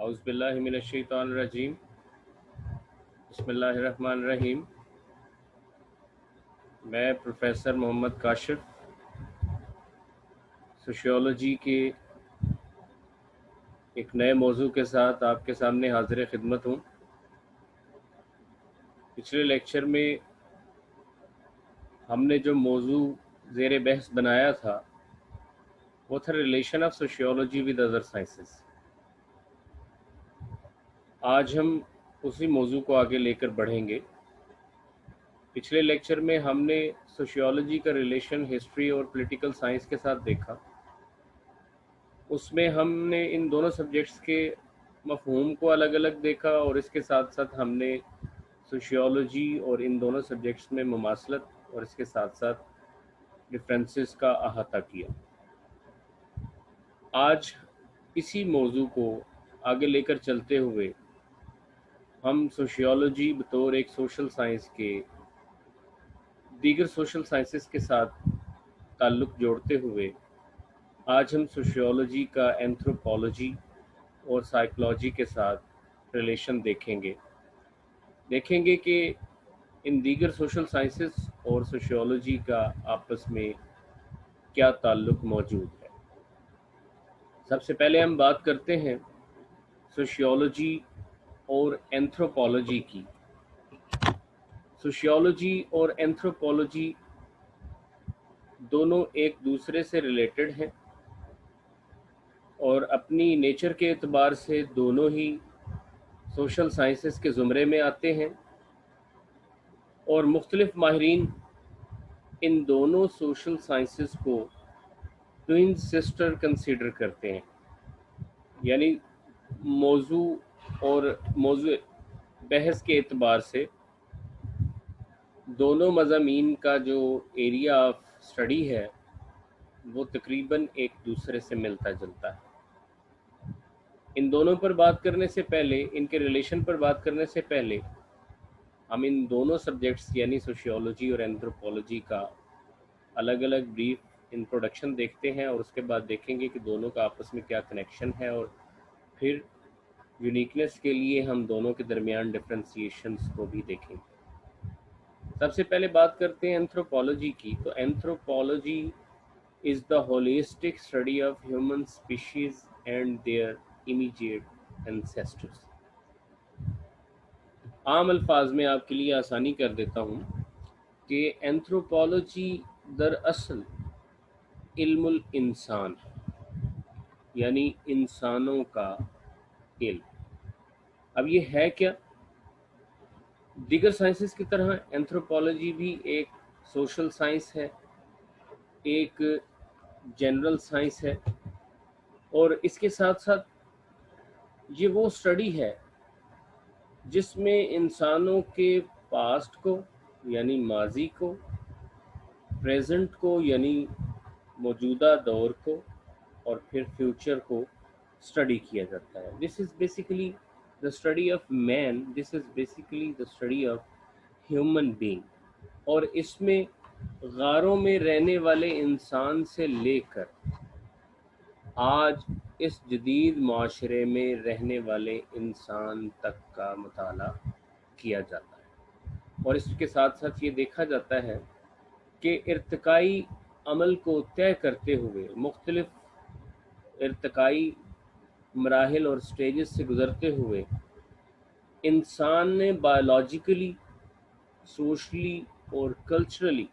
اعوذ باللہ من الشیطان الرجیم بسم اللہ الرحمن الرحیم۔ میں پروفیسر محمد کاشف سوشیولوجی کے ایک نئے موضوع کے ساتھ آپ کے سامنے حاضر خدمت ہوں۔ پچھلے لیکچر میں ہم نے جو موضوع زیر بحث بنایا تھا وہ تھا relation of sociology with other sciences. آج ہم اسی موضوع کو آگے لے کر بڑھیں گے۔ پچھلے لیکچر میں ہم نے سوشیولوجی کا ریلیشن ہسٹری اور پولیٹیکل سائنس کے ساتھ دیکھا۔ اس میں ہم نے ان دونوں سبجیکٹس کے مفہوم کو الگ الگ دیکھا، اور اس کے ساتھ ساتھ ہم نے سوشیولوجی اور ان دونوں سبجیکٹس میں مماثلت اور اس کے ساتھ ساتھ ڈفرینسز کا احاطہ کیا۔ آج اسی موضوع کو آگے لے کر چلتے ہوئے ہم سوشیولوجی بطور ایک سوشل سائنس کے دیگر سوشل سائنسز کے ساتھ تعلق جوڑتے ہوئے آج ہم سوشیولوجی کا اینتھروپولوجی اور سائیکلوجی کے ساتھ ریلیشن دیکھیں گے کہ ان دیگر سوشل سائنسز اور سوشیولوجی کا آپس میں کیا تعلق موجود ہے۔ سب سے پہلے ہم بات کرتے ہیں سوشیولوجی اور اینتھروپولوجی کی۔ سوشیولوجی اور اینتھروپولوجی دونوں ایک دوسرے سے ریلیٹڈ ہیں، اور اپنی نیچر کے اعتبار سے دونوں ہی سوشل سائنسز کے زمرے میں آتے ہیں، اور مختلف ماہرین ان دونوں سوشل سائنسز کو ٹوئن سسٹر کنسیڈر کرتے ہیں، یعنی موضوع بحث کے اعتبار سے دونوں مضامین کا جو ایریا آف اسٹڈی ہے وہ تقریباً ایک دوسرے سے ملتا جلتا ہے۔ ان دونوں پر بات کرنے سے پہلے، ان کے ریلیشن پر بات کرنے سے پہلے، ہم ان دونوں سبجیکٹس یعنی سوشیولوجی اور اینتھروپولوجی کا الگ الگ بریف انٹروڈکشن دیکھتے ہیں، اور اس کے بعد دیکھیں گے کہ دونوں کا آپس میں کیا کنیکشن ہے، اور پھر یونیکنیس کے لیے ہم دونوں کے درمیان ڈفرینسیشنز کو بھی دیکھیں گے۔ سب سے پہلے بات کرتے ہیں اینتھروپولوجی کی۔ تو anthropology is the holistic study of human species and their immediate ancestors۔ عام الفاظ میں آپ کے لیے آسانی کر دیتا ہوں کہ اینتھروپولوجی دراصل علم الانسان ہے، یعنی انسانوں کا علم۔ اب یہ ہے کیا؟ دیگر سائنسز کی طرح اینتھروپولوجی بھی ایک سوشل سائنس ہے، ایک جنرل سائنس ہے، اور اس کے ساتھ ساتھ یہ وہ اسٹڈی ہے جس میں انسانوں کے پاسٹ کو یعنی ماضی کو، پریزنٹ کو یعنی موجودہ دور کو، اور پھر فیوچر کو اسٹڈی کیا جاتا ہے۔ This is basically the study of man, this is basically the study of human being, اور اس میں غاروں میں رہنے والے انسان سے لے کر آج اس جدید معاشرے میں رہنے والے انسان تک کا مطالعہ کیا جاتا ہے، اور اس کے ساتھ ساتھ یہ دیکھا جاتا ہے کہ ارتقائی عمل کو طے کرتے ہوئے، مختلف ارتقائی مراحل اور سٹیجز سے گزرتے ہوئے، انسان نے بایولوجیکلی، سوشلی اور کلچرلی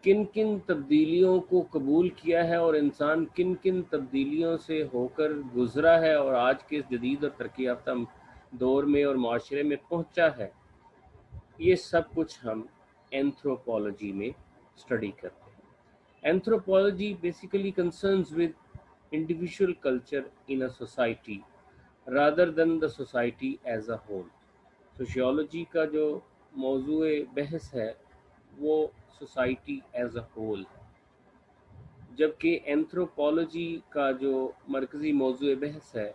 کن کن تبدیلیوں کو قبول کیا ہے، اور انسان کن کن تبدیلیوں سے ہو کر گزرا ہے اور آج کے اس جدید اور ترقی یافتہ دور میں اور معاشرے میں پہنچا ہے، یہ سب کچھ ہم اینتھروپولوجی میں اسٹڈی کرتے ہیں۔ Anthropology basically concerns with individual culture in a society rather than the society as a whole. Sociology کا جو موضوع بحث ہے وہ سوسائٹی ایز اے ہول ہے، جبکہ اینتھروپولوجی کا جو مرکزی موضوع بحث ہے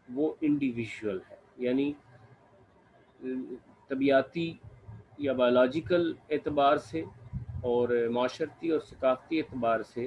وہ انڈیویژول ہے، یعنی طبیعتی یا بایولوجیکل اعتبار سے اور معاشرتی اور ثقافتی اعتبار سے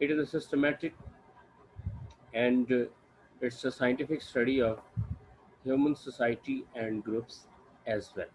it is a systematic and it's a scientific study of human society and groups as well।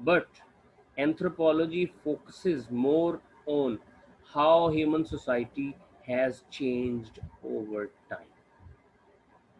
but anthropology focuses more on how human society has changed over time।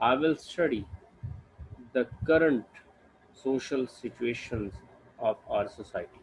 I will study the current social situations of our society।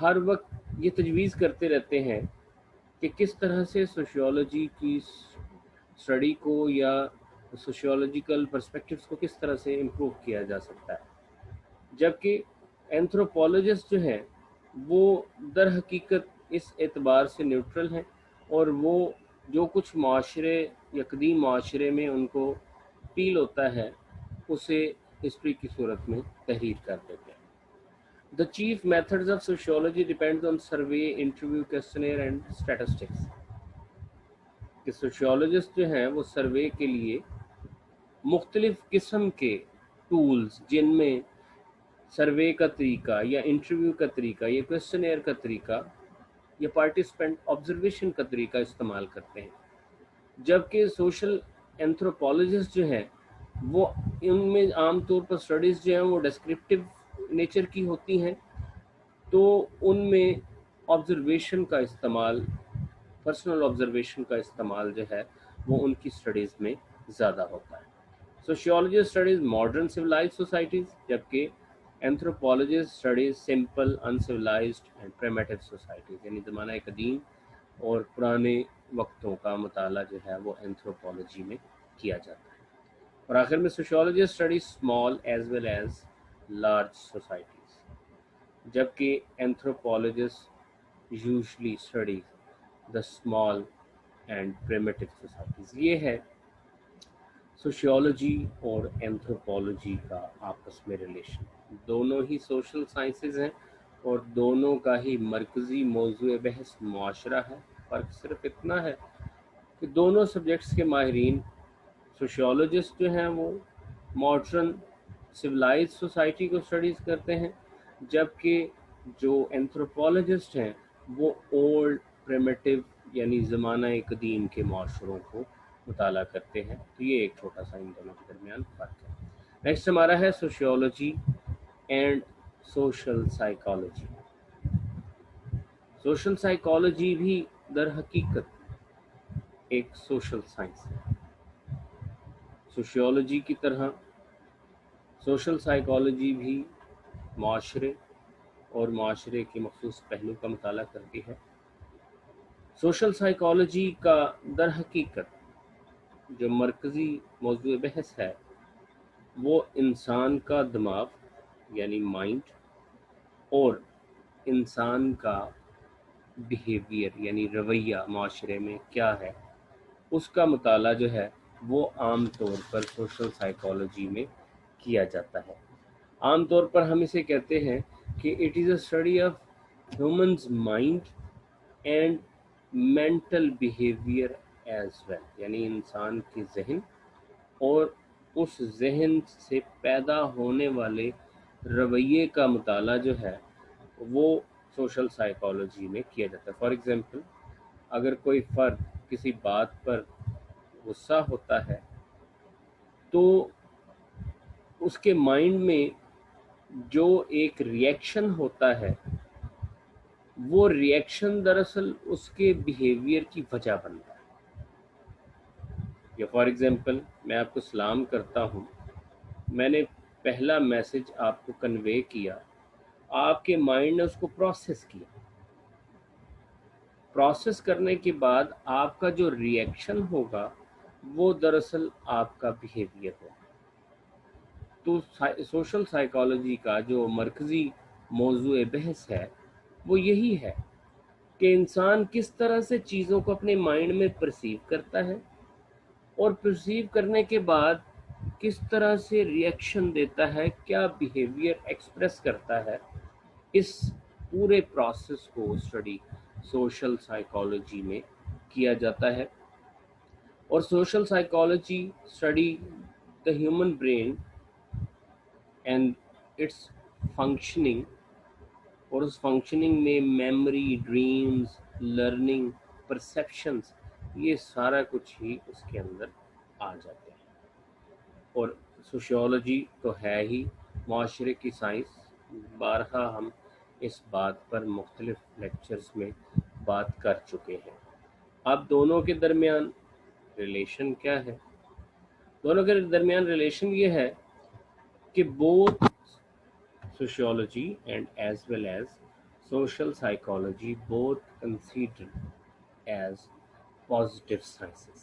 ہر وقت یہ تجویز کرتے رہتے ہیں کہ کس طرح سے سوشیولوجی کی اسٹڈی کو یا سوشیولوجیکل پرسپیکٹیوز کو کس طرح سے امپروو کیا جا سکتا ہے، جبکہ اینتھروپولوجسٹ جو ہیں وہ در حقیقت اس اعتبار سے نیوٹرل ہیں، اور وہ جو کچھ معاشرے یا قدیم معاشرے میں ان کو فیل ہوتا ہے اسے ہسٹری کی صورت میں تحریر کر دیتے ہیں۔ The chief methods of sociology depends on survey, interview, questionnaire and statistics۔ کہ سوشیولوجسٹ جو ہیں وہ سروے کے لیے مختلف قسم کے ٹولز، جن میں سروے کا طریقہ یا انٹرویو کا طریقہ یا کویسچنیئر کا طریقہ یا پارٹیسپینٹ آبزرویشن کا طریقہ استعمال کرتے ہیں، جبکہ سوشل اینتھروپولوجسٹ جو ہیں وہ ان میں عام طور پر اسٹڈیز جو ہیں وہ ڈسکرپٹیو نیچر کی ہوتی ہیں، تو ان میں آبزرویشن کا استعمال، پرسنل آبزرویشن کا استعمال جو ہے وہ ان کی اسٹڈیز میں زیادہ ہوتا ہے۔ Sociology studies modern civilized societies, جبکہ anthropologist studies simple uncivilized and primitive societies, یعنی زمانہ قدیم اور پرانے وقتوں کا مطالعہ جو ہے وہ اینتھروپولوجی میں کیا جاتا ہے۔ اور آخر میں sociology studies small as well as large societies, جبکہ anthropologist usually studies the small and primitive societies. یہ ہے سوشیولوجی اور اینتھروپولوجی کا آپس میں ریلیشن۔ دونوں ہی سوشل سائنسز ہیں اور دونوں کا ہی مرکزی موضوع بحث معاشرہ ہے۔ فرق صرف اتنا ہے کہ دونوں سبجیکٹس کے ماہرین، سوشیولوجسٹ جو ہیں وہ ماڈرن سویلائز سوسائٹی کو اسٹڈیز کرتے ہیں، جبکہ جو اینتھروپولوجسٹ ہیں وہ اولڈ پریمیٹیو یعنی زمانہ قدیم کے معاشروں کو مطالعہ کرتے ہیں۔ تو یہ ایک چھوٹا سا ان دونوں کے درمیان فرق ہے۔ نیکسٹ ہمارا ہے sociology and social psychology. Social psychology بھی در حقیقت ایک سوشل سائنس ہے۔ سوشیولوجی کی طرح سوشل سائیکالوجی بھی معاشرے اور معاشرے کے مخصوص پہلو کا مطالعہ کرتی ہے۔ سوشل سائیکالوجی کا در حقیقت جو مرکزی موضوع بحث ہے وہ انسان کا دماغ یعنی مائنڈ اور انسان کا بیہیویئر یعنی رویہ معاشرے میں کیا ہے، اس کا مطالعہ جو ہے وہ عام طور پر سوشل سائیکالوجی میں کیا جاتا ہے۔ عام طور پر ہم اسے کہتے ہیں کہ it is a study of humans mind and mental behaviour as well, یعنی انسان کے ذہن اور اس ذہن سے پیدا ہونے والے رویے کا مطالعہ جو ہے وہ سوشل سائیکالوجی میں کیا جاتا ہے۔ فار ایگزامپل، اگر کوئی فرد کسی بات پر غصہ ہوتا ہے تو اس کے مائنڈ میں جو ایک ری ایکشن ہوتا ہے وہ ری ایکشن دراصل اس کے بیہیویئر کی وجہ بنتا ہے۔ یا فار ایگزامپل، میں آپ کو سلام کرتا ہوں، میں نے پہلا میسج آپ کو کنوے کیا، آپ کے مائنڈ نے اس کو پروسیس کیا، پروسیس کرنے کے بعد آپ کا جو ری ایکشن ہوگا وہ دراصل آپ کا بیہیویئر ہوگا۔ تو سوشل سائیکالوجی کا جو مرکزی موضوع بحث ہے وہ یہی ہے کہ انسان کس طرح سے چیزوں کو اپنے مائنڈ میں پرسیو کرتا ہے اور پرسیو کرنے کے بعد کس طرح سے ری ایکشن دیتا ہے، کیا بیہیویئر ایکسپریس کرتا ہے۔ اس پورے پروسیس کو اسٹڈی سوشل سائیکالوجی میں کیا جاتا ہے۔ اور social psychology study the human brain and its functioning, اور اس فنکشننگ میں میموری، ڈریمز، لرننگ، پرسیپشنز، یہ سارا کچھ ہی اس کے اندر آ جاتے ہیں۔ اور سوشیولوجی تو ہے ہی معاشرے کی سائنس، بارہا ہم اس بات پر مختلف لیکچرز میں بات کر چکے ہیں۔ اب دونوں کے درمیان ریلیشن کیا ہے؟ دونوں کے درمیان ریلیشن یہ ہے کہ both sociology and as well as social psychology both considered as positive sciences.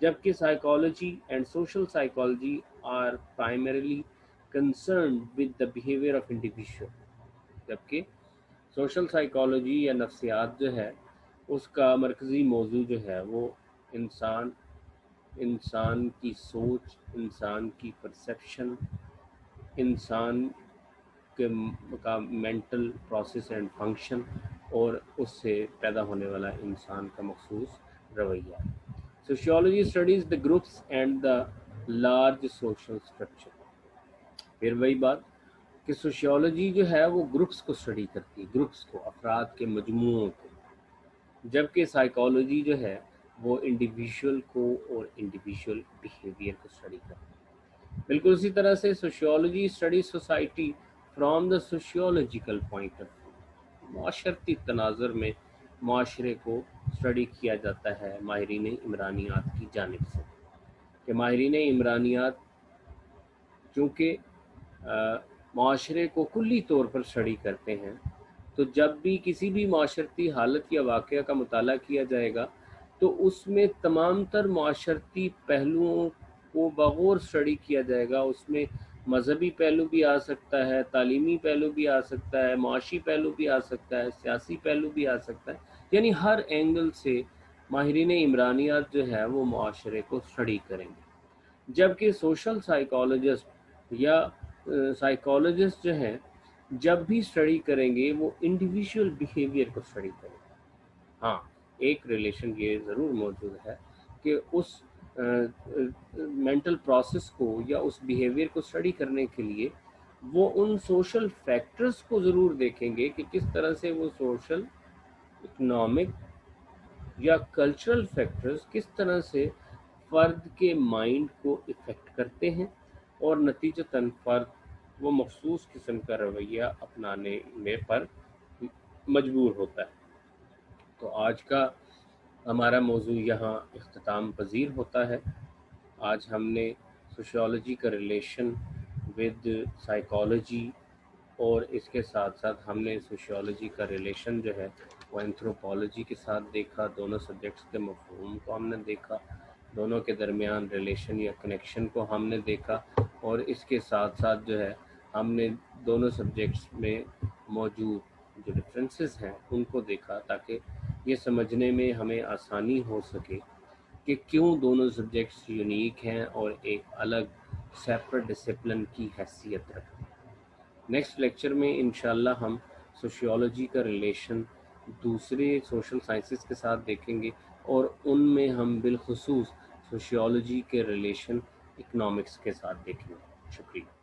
جبکہ psychology and social psychology are primarily concerned with the behaviour of individual. جبکہ سوشل سائیکالوجی یا نفسیات جو ہے اس کا مرکزی موضوع جو ہے وہ انسان کی سوچ، انسان کی پرسیپشن، انسان کا مینٹل پروسیس اینڈ فنکشن اور اس سے پیدا ہونے والا انسان کا مخصوص رویہ. Sociology studies the groups and the large social structure. پھر وہی بات کہ سوشیولوجی جو ہے وہ گروپس کو اسٹڈی کرتی ہے، گروپس کو، افراد کے مجموعوں کو، جبکہ سائیکالوجی جو ہے وہ انڈیویژول کو اور انڈیویژول بیہیویئر کو اسٹڈی کرتی ہے. بالکل اسی طرح سے sociology study society from the sociological point of view. معاشرتی تناظر میں معاشرے کو اسٹڈی کیا جاتا ہے ماہرین عمرانیات کی جانب سے، کہ ماہرین عمرانیات چونکہ معاشرے کو کلی طور پر اسٹڈی کرتے ہیں، تو جب بھی کسی بھی معاشرتی حالت یا واقعہ کا مطالعہ کیا جائے گا تو اس میں تمام تر معاشرتی پہلوؤں کو بغور اسٹڈی کیا جائے گا. اس میں مذہبی پہلو بھی آ سکتا ہے، تعلیمی پہلو بھی آ سکتا ہے، معاشی پہلو بھی آ سکتا ہے، سیاسی پہلو بھی آ سکتا ہے. یعنی ہر اینگل سے ماہرین عمرانیات جو ہے وہ معاشرے کو اسٹڈی کریں گے. جبکہ سوشل سائیکالوجسٹ یا سائیکالوجسٹ جو ہیں جب بھی اسٹڈی کریں گے وہ انڈیویژول بیہیویئر کو اسٹڈی کریں گے. ہاں، ایک ریلیشن یہ ضرور موجود ہے کہ اس مینٹل پروسیس کو یا اس بیہیویئر کو اسٹڈی کرنے کے لیے وہ ان سوشل فیکٹرز کو ضرور دیکھیں گے کہ کس طرح سے وہ سوشل، اکنامک یا کلچرل فیکٹرز کس طرح سے فرد کے مائنڈ کو افیکٹ کرتے ہیں اور نتیجتاً فرد وہ مخصوص قسم کا رویہ اپنانے میں پر مجبور ہوتا ہے. تو آج کا ہمارا موضوع یہاں اختتام پذیر ہوتا ہے. آج ہم نے سوشیولوجی کا ریلیشن ود سائیکالوجی اور اس کے ساتھ ساتھ ہم نے سوشیولوجی کا ریلیشن جو ہے وہ اینتھروپولوجی کے ساتھ دیکھا. دونوں سبجیکٹس کے مفہوم کو ہم نے دیکھا، دونوں کے درمیان ریلیشن یا کنیکشن کو ہم نے دیکھا، اور اس کے ساتھ ساتھ جو ہے ہم نے دونوں سبجیکٹس میں موجود جو ڈفرینسز ہیں ان کو دیکھا تاکہ یہ سمجھنے میں ہمیں آسانی ہو سکے کہ کیوں دونوں سبجیکٹس یونیک ہیں اور ایک الگ سیپریٹ ڈسپلن کی حیثیت رکھتے ہیں. نیکسٹ لیکچر میں انشاءاللہ ہم سوشیولوجی کا ریلیشن دوسرے سوشل سائنسز کے ساتھ دیکھیں گے، اور ان میں ہم بالخصوص سوشیولوجی کے ریلیشن اکنامکس کے ساتھ دیکھیں گے. شکریہ.